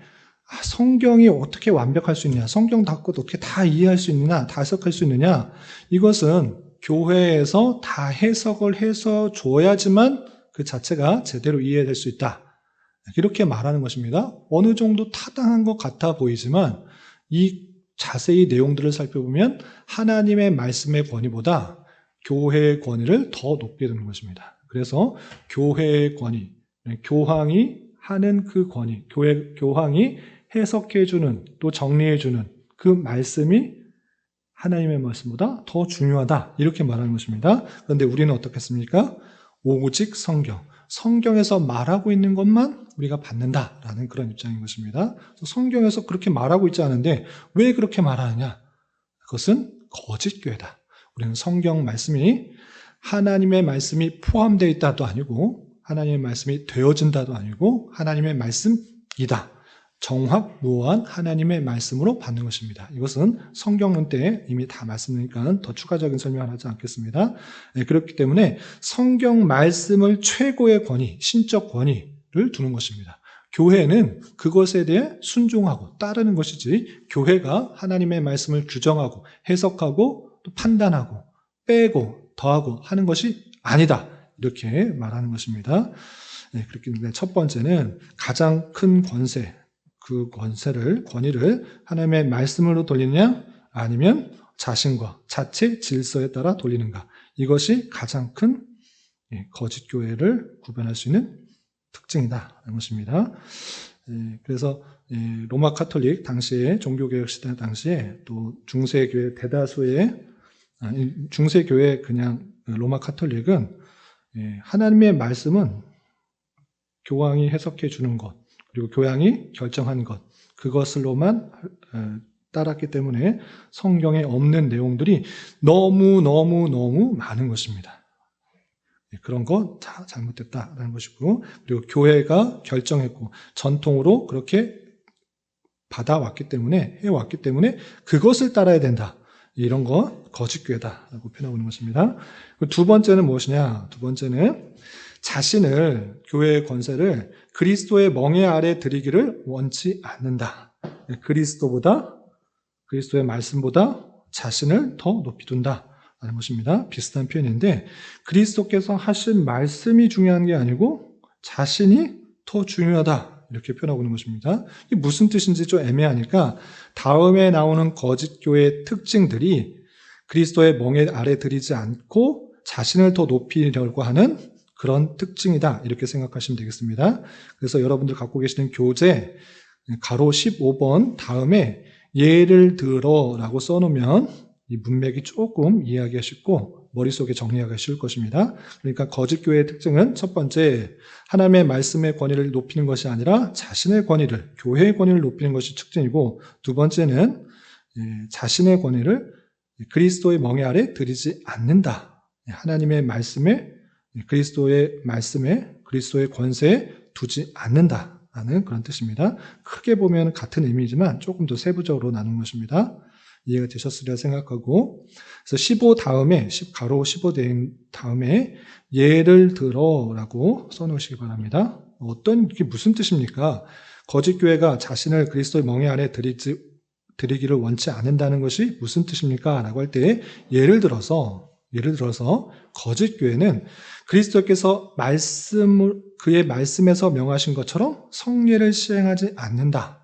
성경이 어떻게 완벽할 수 있느냐, 성경 닫고 어떻게 다 이해할 수 있느냐, 다 해석할 수 있느냐, 이것은 교회에서 다 해석을 해서 줘야지만 그 자체가 제대로 이해될 수 있다. 이렇게 말하는 것입니다. 어느 정도 타당한 것 같아 보이지만 이 자세히 내용들을 살펴보면 하나님의 말씀의 권위보다 교회의 권위를 더 높게 두는 것입니다. 그래서 교회의 권위, 교황이 하는 그 권위, 교황이 해석해주는 또 정리해주는 그 말씀이 하나님의 말씀보다 더 중요하다 이렇게 말하는 것입니다. 그런데 우리는 어떻겠습니까? 오직 성경에서 말하고 있는 것만 우리가 받는다라는 그런 입장인 것입니다. 성경에서 그렇게 말하고 있지 않은데 왜 그렇게 말하느냐? 그것은 거짓 교회다. 우리는 성경 말씀이 하나님의 말씀이 포함되어 있다도 아니고 하나님의 말씀이 되어진다도 아니고 하나님의 말씀이다. 정확무한 하나님의 말씀으로 받는 것입니다. 이것은 성경론 때 이미 다 말씀드리니까 더 추가적인 설명을 하지 않겠습니다. 그렇기 때문에 성경 말씀을 최고의 권위, 신적 권위를 두는 것입니다. 교회는 그것에 대해 순종하고 따르는 것이지 교회가 하나님의 말씀을 규정하고 해석하고 또 판단하고 빼고 더하고 하는 것이 아니다. 이렇게 말하는 것입니다. 그렇기 때문에 첫 번째는 가장 큰 권세, 그 권위를 하나님의 말씀으로 돌리느냐 아니면 자신과 자체 질서에 따라 돌리는가. 이것이 가장 큰 거짓 교회를 구별할 수 있는 특징이다라는 것입니다. 그래서 로마 카톨릭 당시에 종교개혁 시대 당시에 또 중세교회 대다수의 중세교회 그냥 로마 카톨릭은 하나님의 말씀은 교황이 해석해 주는 것 그리고 교황이 결정한 것 그것으로만 따랐기 때문에 성경에 없는 내용들이 너무 많은 것입니다. 그런 거 다 잘못됐다라는 것이고 그리고 교회가 결정했고 전통으로 그렇게 받아왔기 때문에 해왔기 때문에 그것을 따라야 된다. 이런 거 거짓교회다라고 표현하고 있는 것입니다. 두 번째는 무엇이냐? 두 번째는 자신을 교회의 권세를 그리스도의 멍에 아래 드리기를 원치 않는다. 그리스도의 말씀보다 자신을 더 높이 둔다. 라는 것입니다. 비슷한 표현인데 그리스도께서 하신 말씀이 중요한 게 아니고 자신이 더 중요하다. 이렇게 표현하고 있는 것입니다. 이게 무슨 뜻인지 좀 애매하니까 다음에 나오는 거짓 교회의 특징들이 그리스도의 멍에 아래 들이지 않고 자신을 더 높이려고 하는 그런 특징이다. 이렇게 생각하시면 되겠습니다. 그래서 여러분들 갖고 계시는 교재 가로 15번 다음에 예를 들어 라고 써놓으면 이 문맥이 조금 이해하기가 쉽고 머릿속에 정리하기가 쉬울 것입니다. 그러니까 거짓 교회의 특징은 첫 번째, 하나님의 말씀의 권위를 높이는 것이 아니라 자신의 권위를, 교회의 권위를 높이는 것이 특징이고 두 번째는 자신의 권위를 그리스도의 멍에 아래 들이지 않는다. 하나님의 말씀에 그리스도의 권세에 두지 않는다라는 그런 뜻입니다. 크게 보면 같은 의미지만 조금 더 세부적으로 나눈 것입니다. 이해가 되셨으리라 생각하고 그래서 15 다음에 가로 15 된 다음에 예를 들어라고 써놓으시기 바랍니다. 이게 무슨 뜻입니까? 거짓 교회가 자신을 그리스도의 멍에 아래 드리기를 원치 않는다는 것이 무슨 뜻입니까? 라고 할 때 예를 들어서 거짓 교회는 그리스도께서 그의 말씀에서 명하신 것처럼 성례를 시행하지 않는다.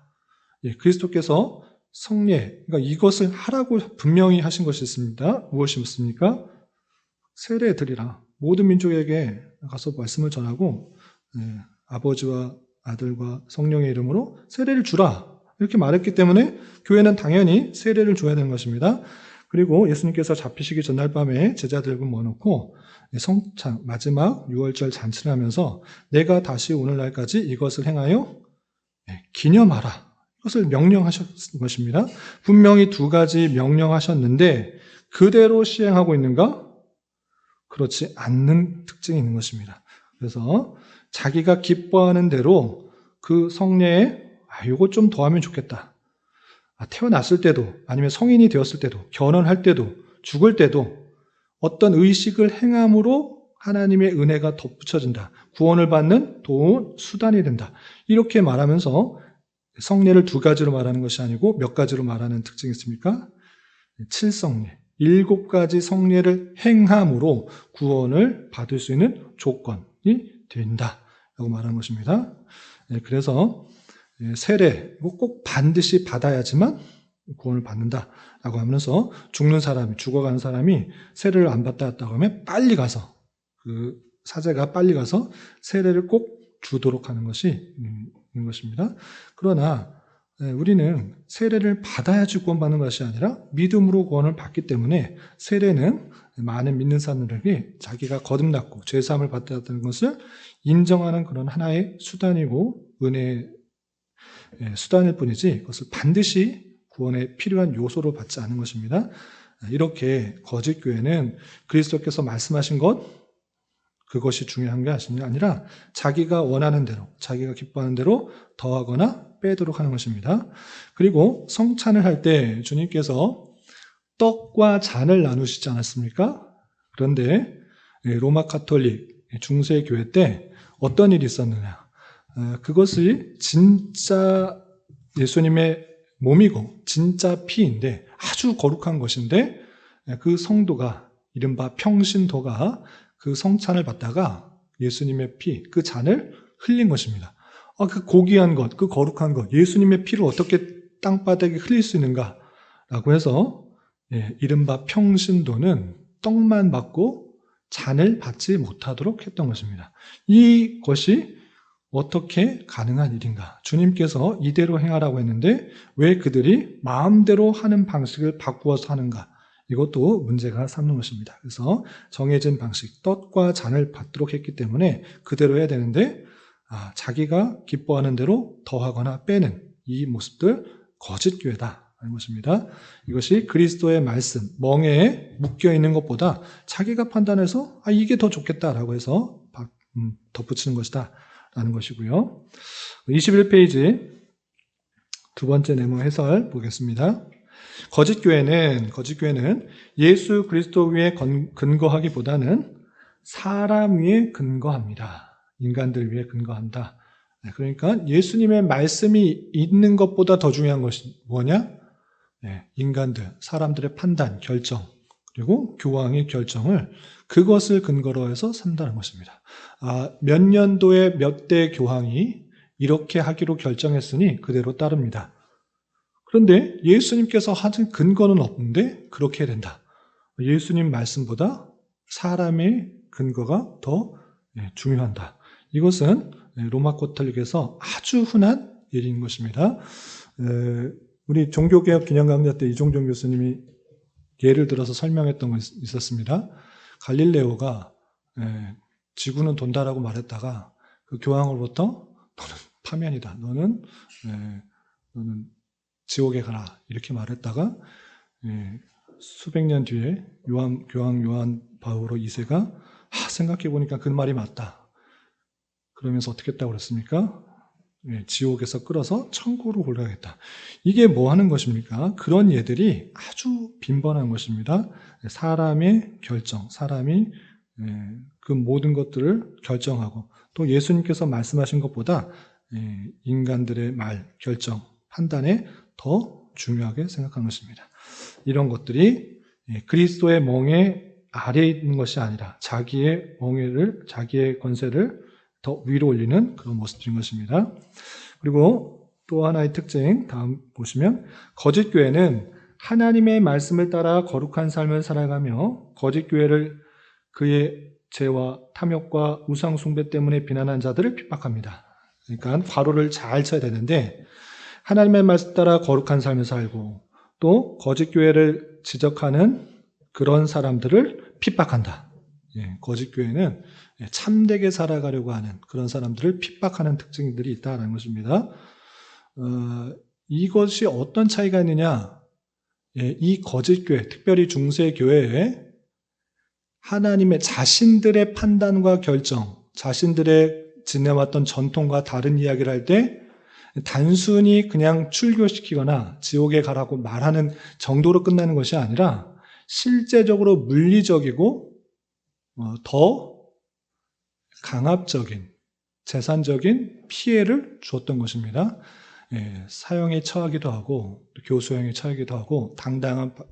그리스도께서 성례, 그러니까 이것을 하라고 분명히 하신 것이 있습니다. 무엇이었습니까? 세례 드리라. 모든 민족에게 가서 말씀을 전하고 아버지와 아들과 성령의 이름으로 세례를 주라. 이렇게 말했기 때문에 교회는 당연히 세례를 줘야 되는 것입니다. 그리고 예수님께서 잡히시기 전날 밤에 제자들과 모아놓고 성찬 마지막 6월절 잔치를 하면서 내가 다시 오늘날까지 이것을 행하여 기념하라. 이것을 명령하셨던 것입니다. 분명히 두 가지 명령하셨는데 그대로 시행하고 있는가? 그렇지 않는 특징이 있는 것입니다. 그래서 자기가 기뻐하는 대로 그 성례에 이거 좀 더 하면 좋겠다. 태어났을 때도 아니면 성인이 되었을 때도 결혼할 때도 죽을 때도 어떤 의식을 행함으로 하나님의 은혜가 덧붙여진다. 구원을 받는 도움 수단이 된다. 이렇게 말하면서 성례를 두 가지로 말하는 것이 아니고 몇 가지로 말하는 특징이 있습니까? 7성례, 7가지 성례를 행함으로 구원을 받을 수 있는 조건이 된다라고 말하는 것입니다. 그래서 세례 꼭 반드시 받아야지만 구원을 받는다라고 하면서 죽는 사람이 죽어가는 사람이 세례를 안 받았다고 하면 빨리 가서 그 사제가 빨리 가서 세례를 꼭 주도록 하는 것이 있는 것입니다. 그러나 우리는 세례를 받아야지 구원받는 것이 아니라 믿음으로 구원을 받기 때문에 세례는 많은 믿는 사람들에게 자기가 거듭났고 죄사함을 받았다는 것을 인정하는 그런 하나의 수단이고 은혜의 수단일 뿐이지 그것을 반드시 구원에 필요한 요소로 받지 않은 것입니다. 이렇게 거짓 교회는 그리스도께서 말씀하신 것 그것이 중요한 게 아니라 자기가 원하는 대로 자기가 기뻐하는 대로 더하거나 빼도록 하는 것입니다. 그리고 성찬을 할 때 주님께서 떡과 잔을 나누시지 않았습니까? 그런데 로마 가톨릭 중세 교회 때 어떤 일이 있었느냐? 그것이 진짜 예수님의 몸이고 진짜 피인데 아주 거룩한 것인데 그 성도가 이른바 평신도가 그 성찬을 받다가 예수님의 피, 그 잔을 흘린 것입니다. 그 고귀한 것, 그 거룩한 것, 예수님의 피를 어떻게 땅바닥에 흘릴 수 있는가라고 해서 이른바 평신도는 떡만 받고 잔을 받지 못하도록 했던 것입니다. 이것이 어떻게 가능한 일인가? 주님께서 이대로 행하라고 했는데 왜 그들이 마음대로 하는 방식을 바꾸어서 하는가? 이것도 문제가 삼는 것입니다. 그래서 정해진 방식, 떡과 잔을 받도록 했기 때문에 그대로 해야 되는데 자기가 기뻐하는 대로 더하거나 빼는 이 모습들 거짓 교회다 하는 것입니다. 이것이 그리스도의 말씀, 멍에에 묶여있는 것보다 자기가 판단해서 이게 더 좋겠다라고 해서 덧붙이는 것이다 라는 것이고요. 21페이지 두 번째 내용 해설 보겠습니다. 거짓 교회는 예수 그리스도 위에 근거하기보다는 사람 위에 근거합니다. 인간들 위에 근거한다. 그러니까 예수님의 말씀이 있는 것보다 더 중요한 것이 뭐냐? 인간들, 사람들의 판단, 결정, 그리고 교황의 결정을 그것을 근거로 해서 산다는 것입니다. 몇 년도에 몇 대 교황이 이렇게 하기로 결정했으니 그대로 따릅니다. 그런데 예수님께서 하신 근거는 없는데 그렇게 해야 된다. 예수님 말씀보다 사람의 근거가 더 중요한다. 이것은 로마 가톨릭에서 아주 흔한 일인 것입니다. 우리 종교개혁 기념 강좌 때 이종종 교수님이 예를 들어서 설명했던 것이 있었습니다. 갈릴레오가 지구는 돈다라고 말했다가 그 교황으로부터 너는 파면이다. 너는 지옥에 가라. 이렇게 말했다가 수백 년 뒤에 교황 요한 바오로 2세가 생각해보니까 그 말이 맞다. 그러면서 어떻게 했다고 그랬습니까? 지옥에서 끌어서 천국으로 올라가겠다. 이게 뭐 하는 것입니까? 그런 예들이 아주 빈번한 것입니다. 사람의 결정, 사람이 그 모든 것들을 결정하고 또 예수님께서 말씀하신 것보다 인간들의 말, 결정, 판단에 더 중요하게 생각하는 것입니다. 이런 것들이 그리스도의 멍에 아래에 있는 것이 아니라 자기의 멍에를, 자기의 권세를 더 위로 올리는 그런 모습인 것입니다. 그리고 또 하나의 특징, 다음 보시면 거짓 교회는 하나님의 말씀을 따라 거룩한 삶을 살아가며 거짓 교회를 그의 죄와 탐욕과 우상 숭배 때문에 비난한 자들을 핍박합니다. 그러니까 괄호를 잘 쳐야 되는데 하나님의 말씀 따라 거룩한 삶을 살고 또 거짓 교회를 지적하는 그런 사람들을 핍박한다. 거짓 교회는 참되게 살아가려고 하는 그런 사람들을 핍박하는 특징들이 있다는 것입니다. 이것이 어떤 차이가 있느냐? 이 거짓 교회, 특별히 중세 교회에 하나님의 자신들의 판단과 결정, 자신들의 지내왔던 전통과 다른 이야기를 할 때 단순히 그냥 출교시키거나 지옥에 가라고 말하는 정도로 끝나는 것이 아니라 실제적으로 물리적이고 더 강압적인 재산적인 피해를 주었던 것입니다. 사형에 처하기도 하고 교수형에 처하기도 하고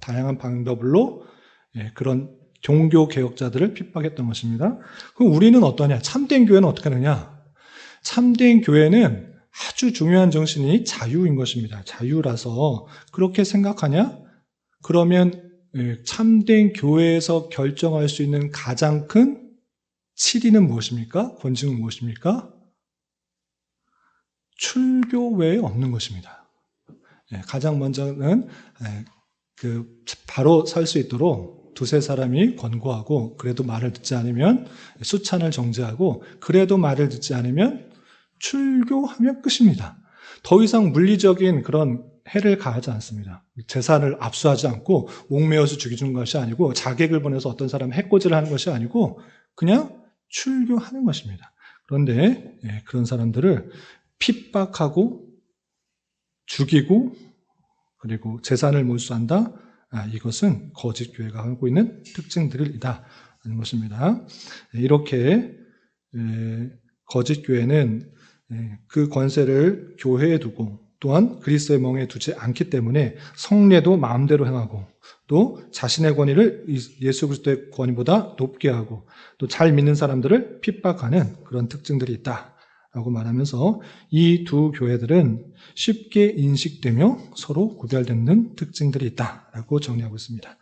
다양한 방법으로 그런 종교 개혁자들을 핍박했던 것입니다. 그럼 우리는 어떠냐? 참된 교회는 어떻게 하느냐? 참된 교회는 아주 중요한 정신이 자유인 것입니다. 자유라서 그렇게 생각하냐? 그러면 참된 교회에서 결정할 수 있는 가장 큰 치리는 무엇입니까? 권징은 무엇입니까? 출교 외에 없는 것입니다. 가장 먼저는 바로 설 수 있도록 두세 사람이 권고하고 그래도 말을 듣지 않으면 수찬을 정죄하고 그래도 말을 듣지 않으면 출교하면 끝입니다. 더 이상 물리적인 그런 해를 가하지 않습니다. 재산을 압수하지 않고 옥매어서 죽이는 것이 아니고 자객을 보내서 어떤 사람 해코지를 하는 것이 아니고 그냥 출교하는 것입니다. 그런데 그런 사람들을 핍박하고 죽이고 그리고 재산을 몰수한다. 이것은 거짓 교회가 하고 있는 특징들이다 하는 것입니다. 이렇게 거짓 교회는 그 권세를 교회에 두고 또한 그리스도의 멍에 두지 않기 때문에 성례도 마음대로 행하고 또 자신의 권위를 예수 그리스도의 권위보다 높게 하고 또 잘 믿는 사람들을 핍박하는 그런 특징들이 있다라고 말하면서 이 두 교회들은 쉽게 인식되며 서로 구별되는 특징들이 있다라고 정리하고 있습니다.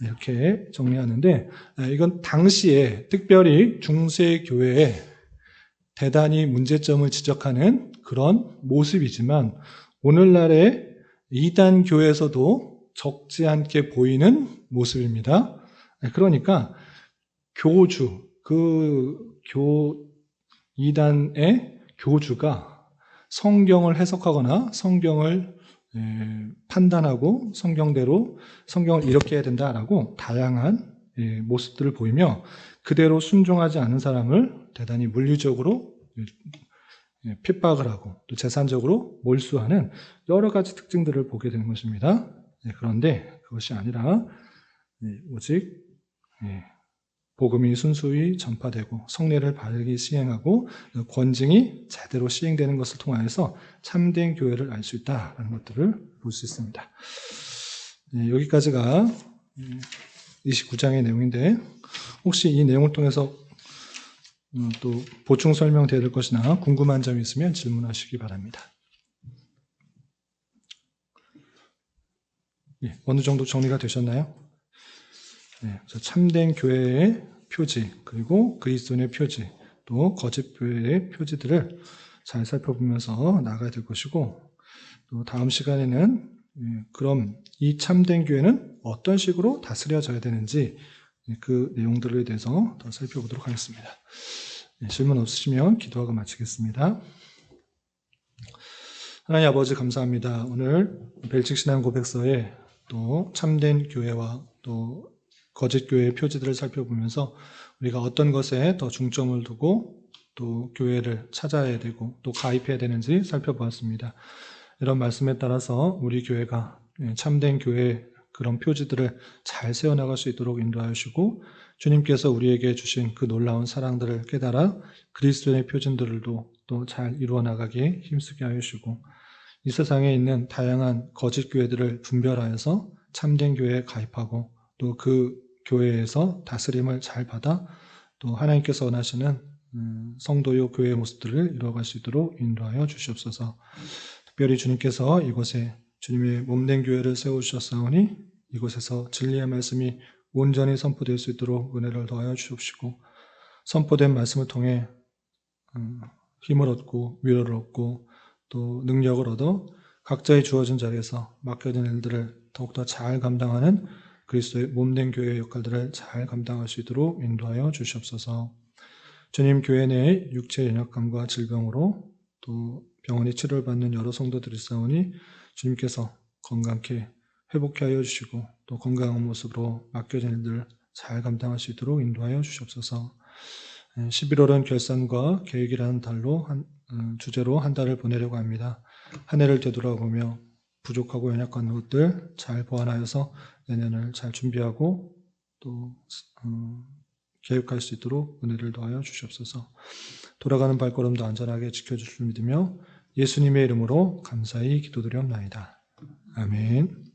이렇게 정리하는데 이건 당시에 특별히 중세 교회에 대단히 문제점을 지적하는 그런 모습이지만 오늘날의 이단 교회에서도 적지 않게 보이는 모습입니다. 그러니까 교주, 이단의 교주가 성경을 해석하거나 성경을 판단하고 성경을 이렇게 해야 된다라고 다양한 모습들을 보이며 그대로 순종하지 않은 사람을 대단히 물리적으로 핍박을 하고 또 재산적으로 몰수하는 여러 가지 특징들을 보게 되는 것입니다. 그런데 그것이 아니라 오직 복음이 순수히 전파되고 성례를 바르게 시행하고 권징이 제대로 시행되는 것을 통하여서 참된 교회를 알 수 있다는 것들을 볼 수 있습니다. 여기까지가 29장의 내용인데 혹시 이 내용을 통해서 또 보충 설명될 것이나 궁금한 점이 있으면 질문하시기 바랍니다. 어느 정도 정리가 되셨나요? 그래서 참된 교회의 표지, 그리고 그리스도인의 표지, 또 거짓 교회의 표지들을 잘 살펴보면서 나가야 될 것이고, 또 다음 시간에는 그럼 이 참된 교회는 어떤 식으로 다스려져야 되는지 그 내용들에 대해서 더 살펴보도록 하겠습니다. 질문 없으시면 기도하고 마치겠습니다. 하나님 아버지 감사합니다. 오늘 벨칙신앙 고백서에 또 참된 교회와 또 거짓 교회의 표지들을 살펴보면서 우리가 어떤 것에 더 중점을 두고 또 교회를 찾아야 되고 또 가입해야 되는지 살펴보았습니다. 이런 말씀에 따라서 우리 교회가 참된 교회의 그런 표지들을 잘 세워나갈 수 있도록 인도하여 주시고 주님께서 우리에게 주신 그 놀라운 사랑들을 깨달아 그리스도의 표징들도 또 잘 이루어나가기에 힘쓰게 하여 주시고 이 세상에 있는 다양한 거짓 교회들을 분별하여서 참된 교회에 가입하고 또 그 교회에서 다스림을 잘 받아 또 하나님께서 원하시는 성도요 교회의 모습들을 이루어갈 수 있도록 인도하여 주시옵소서. 특별히 주님께서 이곳에 주님의 몸된 교회를 세워주셨사오니 이곳에서 진리의 말씀이 온전히 선포될 수 있도록 은혜를 더하여 주옵시고 선포된 말씀을 통해 힘을 얻고 위로를 얻고 또 능력을 얻어 각자의 주어진 자리에서 맡겨진 일들을 더욱더 잘 감당하는 그리스도의 몸된 교회의 역할들을 잘 감당할 수 있도록 인도하여 주시옵소서. 주님, 교회 내 육체 연약감과 질병으로 또 병원에 치료를 받는 여러 성도들이 있사오니 주님께서 건강케 회복케 하여 주시고 또 건강한 모습으로 맡겨진 일들 잘 감당할 수 있도록 인도하여 주시옵소서. 11월은 결산과 계획이라는 주제로 한 달을 보내려고 합니다. 한 해를 되돌아보며 부족하고 연약한 것들 잘 보완하여서 내년을 잘 준비하고 또 계획할 수 있도록 은혜를 더하여 주시옵소서. 돌아가는 발걸음도 안전하게 지켜주실 줄 믿으며 예수님의 이름으로 감사히 기도드리옵나이다. 아멘.